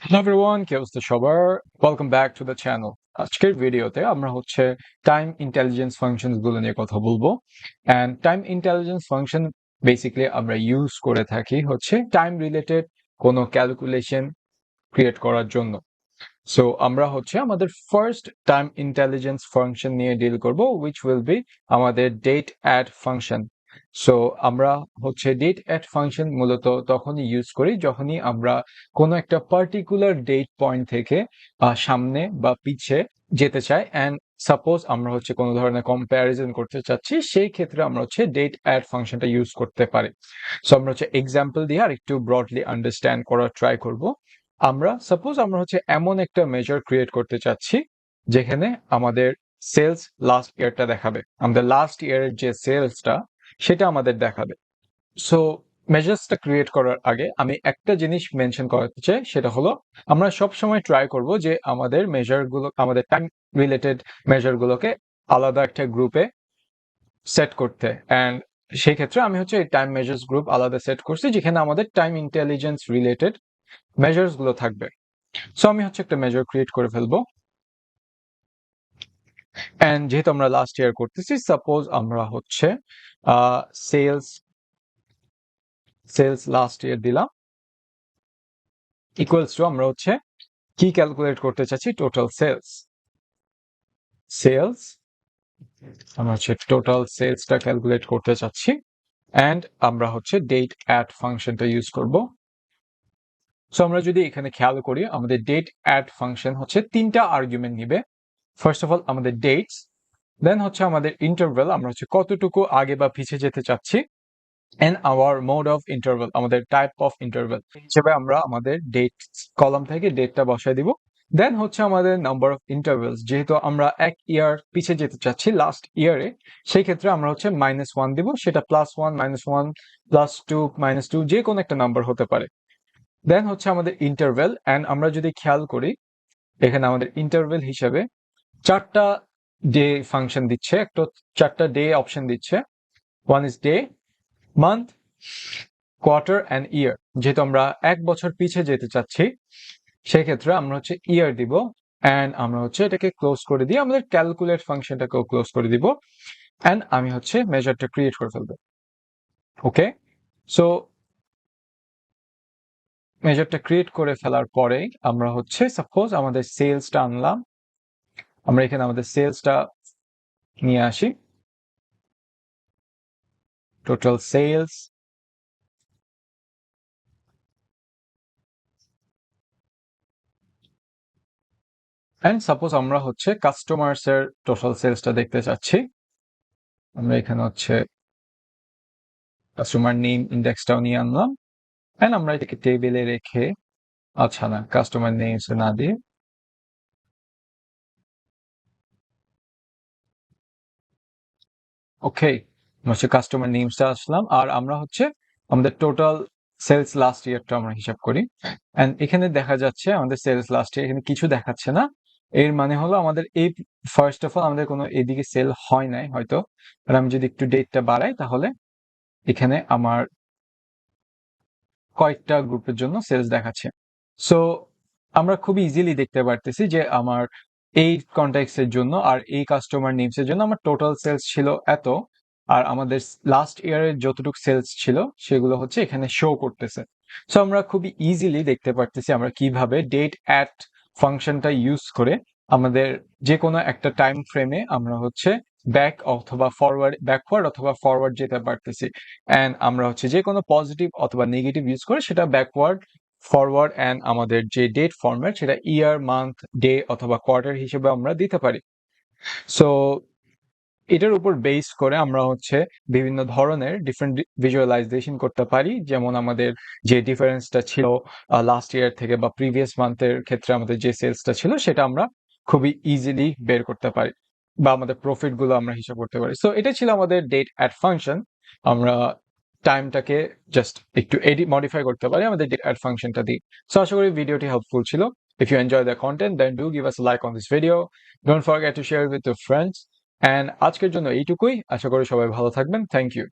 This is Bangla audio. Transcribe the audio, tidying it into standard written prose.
Hello everyone, কি অবস্থা সবার? Welcome back to the channel. আজকের ভিডিওতে আমরা টাইম ইন্টেলিজেন্স ফাংশনস গুলো নিয়ে কথা বলবো। And time intelligence function basically আমরা ইউজ করে থাকি টাইম রিলেটেড কোনো ক্যালকুলেশন ক্রিয়েট করার জন্য। সো আমরা আমাদের ফার্স্ট টাইম ইন্টেলিজেন্স ফাংশন নিয়ে ডিল করব, which will be আমাদের ডেট অ্যাড ফাংশন। সো আমরা ডেট অ্যাড ফাংশন মূলত তখনই ইউজ করি যখনই আমরা কোনো একটা পার্টিকুলার ডেট পয়েন্ট থেকে সামনে বা পিছে যেতে চাই, অ্যান্ড সাপোজ আমরা কোনো ধরনের কম্প্যারিজন করতে চাচ্ছি, সেই ক্ষেত্রে আমরা ডেট অ্যাড ফাংশনটা ইউজ করতে পারি। সো আমরা এক্সাম্পল দিয়ে আর একটু ব্রডলি আন্ডারস্ট্যান্ড করার ট্রাই করব। আমরা সাপোজ আমরা এমন একটা মেজার ক্রিয়েট করতে চাচ্ছি যেখানে আমাদের সেলস লাস্ট ইয়ারটা দেখাবে, আমাদের লাস্ট ইয়ারের যে সেলসটা সেটা আমাদের দেখাবে। সো মেজার্সটা ক্রিয়েট করার আগে আমি একটা জিনিস মেনশন করতে চাই, সেটা হলো আমরা সব সময় ট্রাই করব যে আমাদের মেজারগুলো, আমাদের টাইম রিলেটেড মেজারগুলোকে আলাদা একটা গ্রুপে সেট করতে। অ্যান্ড সেই ক্ষেত্রে আমি এই টাইম মেজার্স গ্রুপ আলাদা সেট করছি যেখানে আমাদের টাইম ইন্টেলিজেন্স রিলেটেড মেজার্স গুলো থাকবে। সো আমি একটা মেজার ক্রিয়েট করে ফেলবো। এন্ড যেহেতু আমরা লাস্ট ইয়ার করতেছি, সাপোজ আমরা সেলস সেলস লাস্ট ইয়ার দিলাম, ইকুয়ালস টু আমরা কি ক্যালকুলেট করতে চাচ্ছি, টোটাল সেলস। সেলস আমরা টোটাল সেলসটা ক্যালকুলেট করতে চাচ্ছি, এন্ড আমরা ডেট অ্যাড ফাংশনটা ইউজ করব। সো আমরা যদি এখানে খেয়াল করি, আমাদের ডেট অ্যাড ফাংশন তিনটা আর্গুমেন্ট নিবে। ফার্স্ট অফ অল আমাদের ডেটস, দেন আমাদের ইন্টারভেল, আমরা কতটুকু আগে বা পিছিয়ে যেতে চাচ্ছি, and our mode of interval, আমাদের টাইপ অফ ইন্টারভেল হিসেবে আমরা আমাদের ডেট কলাম থেকে ডেটটা বসাই দিব। দেন আমাদের নাম্বার অফ ইন্টারভেলস, যেহেতু আমরা এক ইয়ার পিছিয়ে যেতে চাচ্ছি লাস্ট ইয়ারে, সেই ক্ষেত্রে আমরা -1 দিব, সেটা +1, -1, +2, -2 যে কোনো একটা নাম্বার হতে পারে। দেন আমাদের ইন্টারভেল, এন্ড আমরা যদি খেয়াল করি এখানে আমাদের ইন্টারভেল হিসেবে চারটা ডে ফাংশন দিচ্ছে, একটা চারটা ডে অপশন দিচ্ছে। One is day, month, quarter and year. যেহেতু আমরা এক বছর পিছিয়ে যেতে চাচ্ছি, সেক্ষেত্রে আমরা ইয়ার দিব, অ্যান্ড আমরা এটাকে ক্লোজ করে দিয়ে আমাদের ক্যালকুলেট ফাংশনটাকেও ক্লোজ করে দিব, অ্যান্ড আমি মেজারটা ক্রিয়েট করে ফেলবো। ওকে, সো মেজারটা ক্রিয়েট করে ফেলার পরে আমরা সাপোজ আমাদের সেলসটা আনলাম, আমরা এখানে আমাদের সেলসটা নিয়ে আসি, টোটাল সেলস, এন্ড সাপোজ আমরা কাস্টমার্স এর টোটাল সেলসটা দেখতে চাচ্ছি। আমরা এখানে কাস্টমার নেম ইন্ডেক্সটাও নিয়ে আনলাম, এন্ড আমরা এটাকে টেবিলে রেখে, আচ্ছা না, কাস্টমার নেমস না দিয়ে ওকে, কাস্টমার নেমসটা আসলাম, আর আমরা আমাদের টোটাল সেলস লাস্ট ইয়ারটা আমরা হিসাব করি। এন্ড এখানে দেখা যাচ্ছে আমাদের সেলস লাস্ট ইয়ার এখানে কিছু দেখাচ্ছে না। এর মানে হলো আমাদের এই ফার্স্ট অফ অল আমাদের কোনো এদিকে সেল হয় নাই হয়তো। আর আমি যদি একটু ডেটটা বাড়াই, তাহলে এখানে আমার কয়েকটা গ্রুপের জন্য সেলস দেখাচ্ছে। সো আমরা খুবই ইজিলি দেখতে পারতেছি যে আমার এই কন্ট্যাক্টসের জন্য আর এই কাস্টমার নেমস এর জন্য আমার টোটাল সেলস ছিল এত, আর আমাদের লাস্ট ইয়ারের যতটুকু সেলস ছিল সেগুলো এখানে শো করতেছে। সো আমরা খুবই ইজিলি দেখতে পারতেছি আমরা কিভাবে ডেট অ্যাট ফাংশনটা ইউজ করে আমাদের যে কোনো একটা টাইম ফ্রেমে আমরা ব্যাক অথবা ফরওয়ার্ড, ব্যাকওয়ার্ড অথবা ফরওয়ার্ড যেতে পারতেছি। অ্যান্ড আমরা যে কোনো পজিটিভ অথবা নেগেটিভ ইউজ করে সেটা ব্যাকওয়ার্ড, ফরওয়ার্ড, অ্যান্ড আমাদের যে ডেট ফরম্যাট সেটা ইয়ার, মান্থ, ডে অথবা কোয়ার্টার হিসেবে আমরা দিতে পারি। সো এটার উপর বেস করে আমরা বিভিন্ন ধরনের ডিফারেন্ট ভিজুয়ালাইজেশন করতে পারি, যেমন আমাদের যে ডিফারেন্সটা ছিল লাস্ট ইয়ার থেকে বা প্রিভিয়াস মান্থের ক্ষেত্রে আমাদের যে সেলসটা ছিল সেটা আমরা খুবই ইজিলি বের করতে পারি, বা আমাদের প্রফিট গুলো আমরা হিসাব করতে পারি। সো এটা ছিল আমাদের ডেট অ্যাড ফাংশন। আমরা টাইমটাকে জাস্ট একটু এডিট মডিফাই করতে পারি আমাদের ডেট অ্যাড ফাংশনটা দিয়ে। সো আশা করি ভিডিওটি হেল্পফুল ছিল। If you enjoy the content, then do give us a like on this video. Don't forget to share it with your friends. And আজকের জন্য এইটুকুই, আশা করি সবাই ভালো থাকবেন। Thank you.